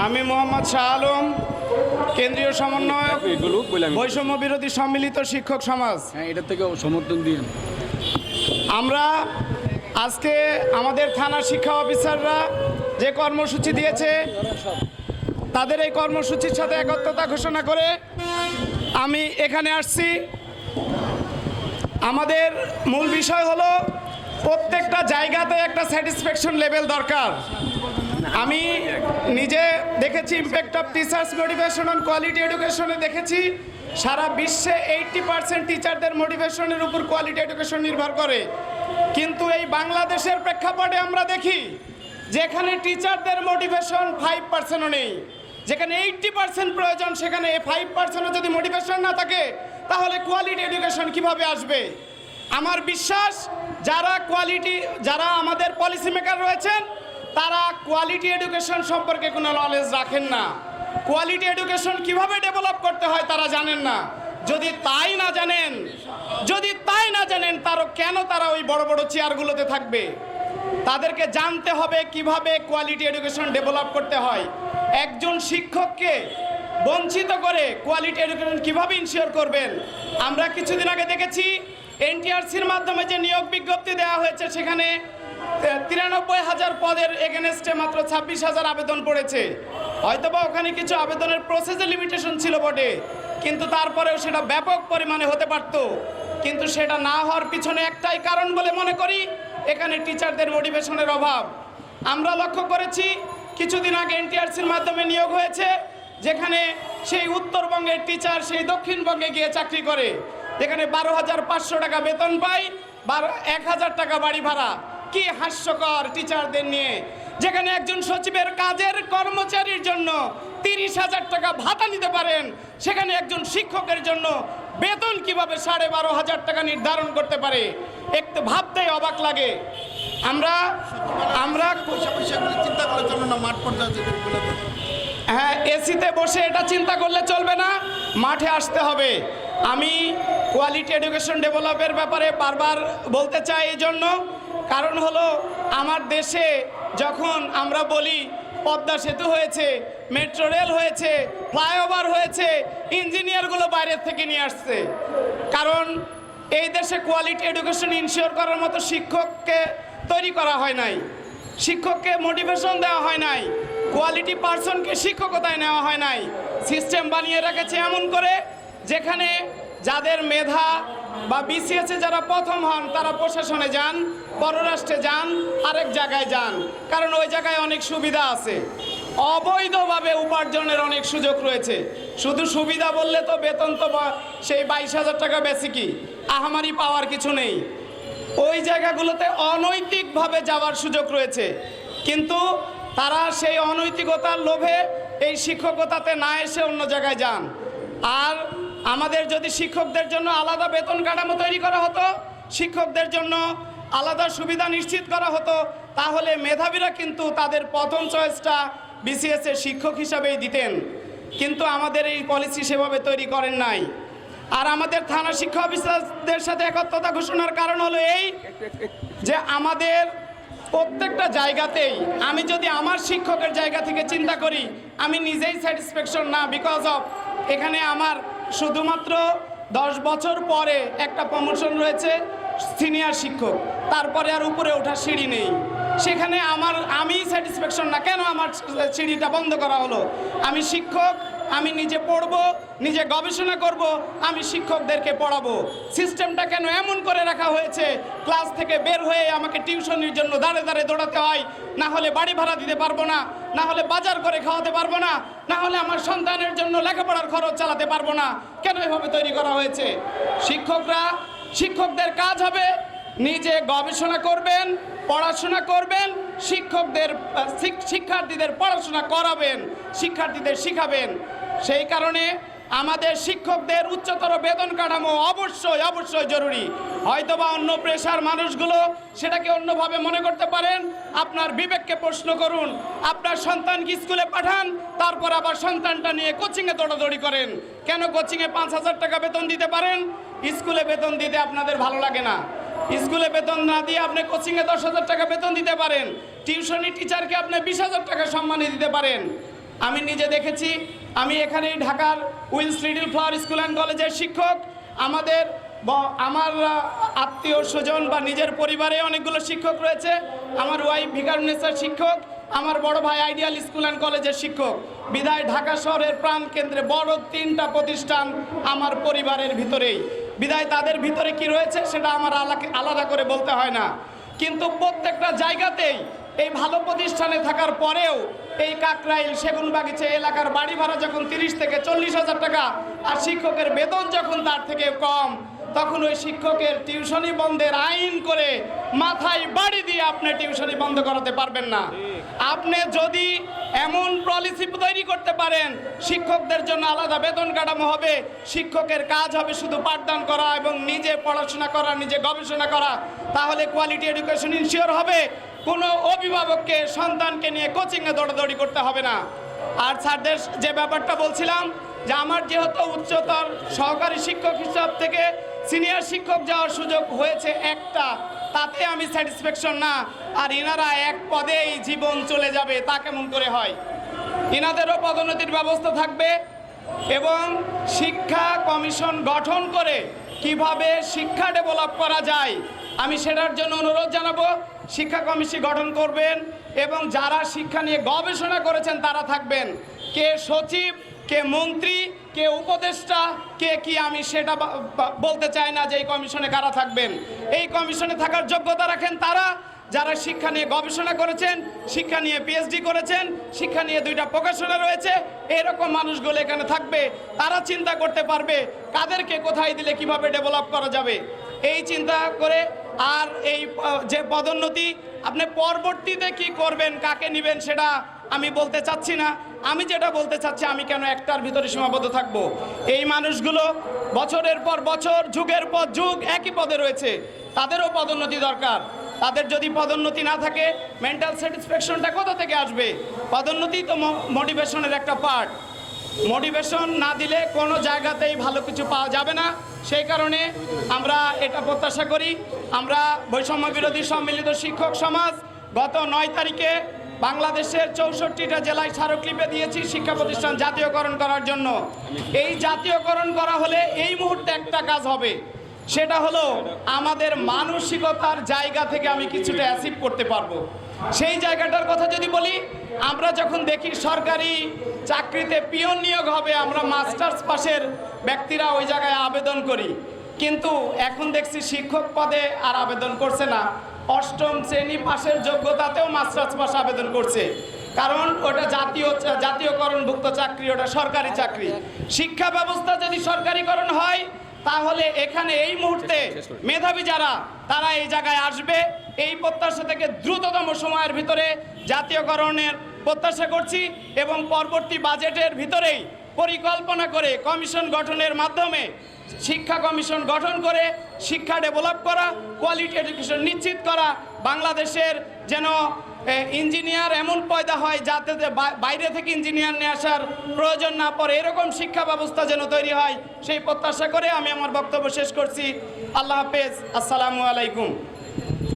আমি মোহাম্মদ শাহ আলম, কেন্দ্রীয় সমন্বয়ক, বৈষম্য বিরোধী সম্মিলিত শিক্ষক সমাজ। এটা থেকে সমর্থন দিন। আমরা আজকে আমাদের থানা শিক্ষা অফিসাররা যে কর্মসূচি দিয়েছে তাদের এই কর্মসূচির সাথে একত্রতা ঘোষণা করে আমি এখানে আসছি। আমাদের মূল বিষয় হলো প্রত্যেকটা জায়গাতে একটা স্যাটিসফ্যাকশন লেভেল দরকার। আমি নিজে দেখেছি impact of teachers motivation on quality এডুকেশনে দেখেছি সারা বিশ্বে 80% টিচারদের মোটিভেশনের উপর কোয়ালিটি এডুকেশন নির্ভর করে। কিন্তু এই বাংলাদেশের প্রেক্ষাপটে আমরা দেখি যেখানে টিচারদের মোটিভেশন 5%ও নেই, যেখানে 80% প্রয়োজন সেখানে 5%ও যদি মোটিভেশন না থাকে তাহলে কোয়ালিটি এডুকেশন কিভাবে আসবে? আমার বিশ্বাস যারা আমাদের পলিসি মেকার রয়েছেন তারা কোয়ালিটি এডুকেশন সম্পর্কে কোনো নলেজ রাখেন না। কোয়ালিটি এডুকেশন কিভাবে ডেভেলপ করতে হয় তারা জানেন না। যদি তাই না জানেন তারা ওই বড় বড় চেয়ারগুলোতে থাকবে? তাদেরকে জানতে হবে কিভাবে কোয়ালিটি এডুকেশন ডেভেলপ করতে হয়। একজন শিক্ষককে বঞ্চিত করে কোয়ালিটি এডুকেশন কিভাবে ইনশিওর করবেন? আমরা কিছুদিন আগে দেখেছি এনটিআরসির মাধ্যমে যে নিয়োগ বিজ্ঞপ্তি দেওয়া হয়েছে সেখানে 93,000 পদের এগেনস্টে মাত্র 26,000 আবেদন পড়েছে। হয়তোবা ওখানে কিছু আবেদনের প্রসেসে লিমিটেশন ছিল বটে, কিন্তু তারপরেও সেটা ব্যাপক পরিমাণে হতে পারত। কিন্তু সেটা না হওয়ার পিছনে একটাই কারণ বলে মনে করি, এখানে টিচারদের মোটিভেশনের অভাব। আমরা লক্ষ্য করেছি কিছুদিন আগে এনটিআরসির মাধ্যমে নিয়োগ হয়েছে, যেখানে সেই উত্তরবঙ্গের টিচার সেই দক্ষিণবঙ্গে গিয়ে চাকরি করে, যেখানে 12,500 টাকা বেতন পায়, 1,000 টাকা বাড়ি ভাড়া। কি হাস্যকর টিচারদের নিয়ে! যেখানে একজন সচিবের কাজের কর্মচারীর জন্য 30,000 টাকা ভাতা নিতে পারেন, সেখানে একজন শিক্ষকের জন্য বেতন কিভাবে 12,500 টাকা নির্ধারণ করতে পারে? একটু ভাবতেই অবাক লাগে। আমরা চিন্তা করার জন্য না, মাঠ পর্যায়ে হ্যাঁ, এসিতে বসে এটা চিন্তা করলে চলবে না, মাঠে আসতে হবে। আমি কোয়ালিটি এডুকেশন ডেভেলপের ব্যাপারে বারবার বলতে চাই এই জন্য, কারণ হলো আমার দেশে যখন আমরা বলি পদ্মা সেতু হয়েছে, মেট্রো রেল হয়েছে, ফ্লাইওভার হয়েছে, ইঞ্জিনিয়ারগুলো বাইরের থেকে নিয়ে আসছে। কারণ এই দেশে কোয়ালিটি এডুকেশন ইনশিওর করার মতো শিক্ষককে তৈরি করা হয় নাই, শিক্ষককে মোটিভেশন দেওয়া হয় নাই, কোয়ালিটি পার্সনকে শিক্ষকতায় নেওয়া হয় নাই। সিস্টেম বানিয়ে রেখেছে এমন করে যেখানে যাদের মেধা বা বিসিএসে যারা প্রথম হন তারা প্রশাসনে যান, পররাষ্ট্রে যান, আরেক জায়গায় যান, কারণ ওই জায়গায় অনেক সুবিধা আছে। অবৈধভাবে উপার্জনের অনেক সুযোগ রয়েছে। শুধু সুবিধা বললে তো বেতন তো সেই 22,000 টাকা বেসিকই, আহামারি পাওয়ার কিছু নেই। ওই জায়গাগুলোতে অনৈতিকভাবে যাওয়ার সুযোগ রয়েছে, কিন্তু তারা সেই অনৈতিকতার লোভে এই শিক্ষকতাতে না এসে অন্য জায়গায় যান। আর আমাদের যদি শিক্ষকদের জন্য আলাদা বেতন কাঠামো তৈরি করা হতো, শিক্ষকদের জন্য আলাদা সুবিধা নিশ্চিত করা হতো, তাহলে মেধাবীরা কিন্তু তাদের প্রথম চয়েসটা বিসিএসের শিক্ষক হিসাবেই দিতেন। কিন্তু আমাদের এই পলিসি সেভাবে তৈরি করেন নাই। আর আমাদের থানা শিক্ষা অফিসারদের সাথে একত্রতা ঘোষণার কারণ হলো এই যে আমাদের প্রত্যেকটা জায়গাতেই, আমি যদি আমার শিক্ষকের জায়গা থেকে চিন্তা করি, আমি নিজেই স্যাটিসফ্যাকশন না, বিকজ অফ এখানে আমার শুধুমাত্র 10 বছর পরে একটা প্রমোশন রয়েছে সিনিয়র শিক্ষক, তারপরে আর উপরে ওঠার সিঁড়ি নেই। সেখানে আমি স্যাটিসফ্যাকশন না। কেন আমার সিঁড়িটা বন্ধ করা হলো? আমি শিক্ষক, আমি নিজে পড়বো, নিজে গবেষণা করব, আমি শিক্ষকদেরকে পড়াবো। সিস্টেমটা কেন এমন করে রাখা হয়েছে? ক্লাস থেকে বের হয়ে আমাকে টিউশনির জন্য দাঁড়ে দাঁড়ে দৌড়াতে হয়, না হলে বাড়ি ভাড়া দিতে পারবো না, না হলে বাজার করে খাওয়াতে পারবো না, না হলে আমার সন্তানের জন্য লেখাপড়ার খরচ চালাতে পারবো না। কেন এভাবে তৈরি করা হয়েছে? শিক্ষকদের কাজ হবে নিজে গবেষণা করবেন, পড়াশোনা করবেন, শিক্ষার্থীদের পড়াশোনা করাবেন, শিক্ষার্থীদের শিখাবেন। সেই কারণে আমাদের শিক্ষকদের উচ্চতর বেতন কাঠামো অবশ্যই জরুরি। হয়তোবা অন্য পেশার মানুষগুলো সেটাকে অন্যভাবে মনে করতে পারেন। আপনার বিবেককে প্রশ্ন করুন। আপনার সন্তানকে স্কুলে পাঠান, তারপর আবার সন্তানটা নিয়ে কোচিংয়ে দৌড়াদৌড়ি করেন। কেন কোচিংয়ে 5,000 টাকা বেতন দিতে পারেন, স্কুলে বেতন দিতে আপনাদের ভালো লাগে না? স্কুলে বেতন না দিয়ে আপনি কোচিংয়ে 10,000 টাকা বেতন দিতে পারেন, টিউশনি টিচারকে আপনি 20,000 টাকা সম্মানী দিতে পারেন। আমি নিজে দেখেছি। আমি এখানেই ঢাকার Wills Little Flower School and কলেজের শিক্ষক। আমার আত্মীয় স্বজন বা নিজের পরিবারে অনেকগুলো শিক্ষক রয়েছে। আমার ওয়াইফ ভিকারুন্নেসার শিক্ষক, আমার বড় ভাই আইডিয়াল স্কুল অ্যান্ড কলেজের শিক্ষক। বিধায় ঢাকা শহরের প্রাণ কেন্দ্রে বড় 3টা প্রতিষ্ঠান আমার পরিবারের ভিতরেই। বিধায় তাদের ভিতরে কি রয়েছে সেটা আমার আলাদা করে বলতে হয় না। কিন্তু প্রত্যেকটা জায়গাতেই এই ভালো প্রতিষ্ঠানে থাকার পরেও এই কাকরাইল সেগুনবাগিচা এলাকার বাড়ি ভাড়া যখন 30 থেকে 40,000 টাকা, আর শিক্ষকের বেতন যখন তার থেকে কম, তখন ওই শিক্ষকের টিউশনি বন্ধের আইন করে মাথায় বাড়ি দিয়ে আপনি টিউশনি বন্ধ করাতে পারবেন না। আপনি যদি এমন পলিসি তৈরি করতে পারেন শিক্ষকদের জন্য আলাদা বেতন কাঠামো হবে, শিক্ষকের কাজ হবে শুধু পাঠদান করা এবং নিজে পড়াশোনা করা, নিজে গবেষণা করা, তাহলে কোয়ালিটি এডুকেশন ইনশিওর হবে। কোনো অভিভাবককে সন্তানকে নিয়ে কোচিংয়ে দৌড়াদৌড়ি করতে হবে না। আর স্যারদের যে ব্যাপারটা বলছিলাম, যে আমার যেহেতু উচ্চতর সহকারী শিক্ষক হিসাব থেকে সিনিয়র শিক্ষক যাওয়ার সুযোগ হয়েছে একটা, তাতে আমি স্যাটিসফ্যাকশন না। আর এনারা এক পদেই জীবন চলে যাবে তা কেমন করে হয়? এনাদেরও পদোন্নতির ব্যবস্থা থাকবে এবং শিক্ষা কমিশন গঠন করে কিভাবে শিক্ষা ডেভেলপ করা যায় আমি সেটার জন্য অনুরোধ জানাবো। শিক্ষা কমিশন গঠন করবেন এবং যারা শিক্ষা নিয়ে গবেষণা করেছেন তারা থাকবেন। কে সচিব, কে মন্ত্রী, কে উপদেষ্টা, কে কি আমি সেটা বলতে চাই না যে এই কমিশনে কারা থাকবেন। এই কমিশনে থাকার যোগ্যতা রাখেন তারা যারা শিক্ষা নিয়ে গবেষণা করেছেন, শিক্ষা নিয়ে পিএইচডি করেছেন, শিক্ষা নিয়ে 2টা প্রকাশনা রয়েছে, এরকম মানুষগুলো এখানে থাকবে। তারা চিন্তা করতে পারবে কাদেরকে কোথায় দিলে কিভাবে ডেভেলপ করা যাবে, এই চিন্তা করে। আর এই যে পদোন্নতি আপনি পরবর্তীতে কি করবেন, কাকে নেবেন সেটা আমি বলতে চাচ্ছি না। আমি যেটা বলতে চাচ্ছি, আমি কেন একটার ভিতরে সীমাবদ্ধ থাকবো? এই মানুষগুলো বছরের পর বছর, যুগের পর যুগ একই পদে রয়েছে, তাদেরও পদোন্নতি দরকার। তাদের যদি পদোন্নতি না থাকে মেন্টাল স্যাটিসফ্যাকশনটা কোথা থেকে আসবে? পদোন্নতি তো মোটিভেশনের একটা পার্ট। মোটিভেশন না দিলে কোনো জায়গাতেই ভালো কিছু পাওয়া যাবে না। সেই কারণে আমরা এটা প্রত্যাশা করি। আমরা বৈষম্য বিরোধী সম্মিলিত শিক্ষক সমাজ গত 9 তারিখে বাংলাদেশের 64টা জেলায় স্মারকলিপি দিয়েছি শিক্ষা প্রতিষ্ঠান জাতীয়করণ করার জন্য। এই জাতীয়করণ করা হলে এই মুহূর্তে একটা কাজ হবে, সেটা হলো আমাদের মানসিকতার জায়গা থেকে আমি কিছুটা অ্যাচিভ করতে পারবো। সেই জায়গাটার কথা যদি বলি, আমরা যখন দেখি সরকারি চাকরিতে পিয়ন নিয়োগ হবে, আমরা মাস্টার্স পাশের ব্যক্তিরা ওই জায়গায় আবেদন করি, কিন্তু এখন দেখছি শিক্ষক পদে আর আবেদন করছে না, 8ম শ্রেণী পাশের যোগ্যতাতেও মাস্টার্স পাশ আবেদন করছে। কারণ ওটা জাতীয়করণভুক্ত চাকরি, ওটা সরকারি চাকরি। শিক্ষা ব্যবস্থা যদি সরকারিকরণ হয় তাহলে এখানে এই মুহূর্তে মেধাবী যারা তারা এই জায়গায় আসবে। এই প্রত্যাশা থেকে দ্রুততম সময়ের ভিতরে জাতীয়করণের প্রত্যাশা করছি এবং পরবর্তী বাজেটের ভিতরেই পরিকল্পনা করে কমিশন গঠনের মাধ্যমে শিক্ষা কমিশন গঠন করে শিক্ষা ডেভেলপ করা, কোয়ালিটি এডুকেশন নিশ্চিত করা, বাংলাদেশের যেন ইঞ্জিনিয়ার এমন পয়দা হয় যাতে বাইরে থেকে ইঞ্জিনিয়ার নিয়ে আসার প্রয়োজন না পড়ে, এরকম শিক্ষা ব্যবস্থা যেন তৈরি হয় সেই প্রত্যাশা করে আমি আমার বক্তব্য শেষ করছি। আল্লাহ হাফেজ, আসসালামু আলাইকুম।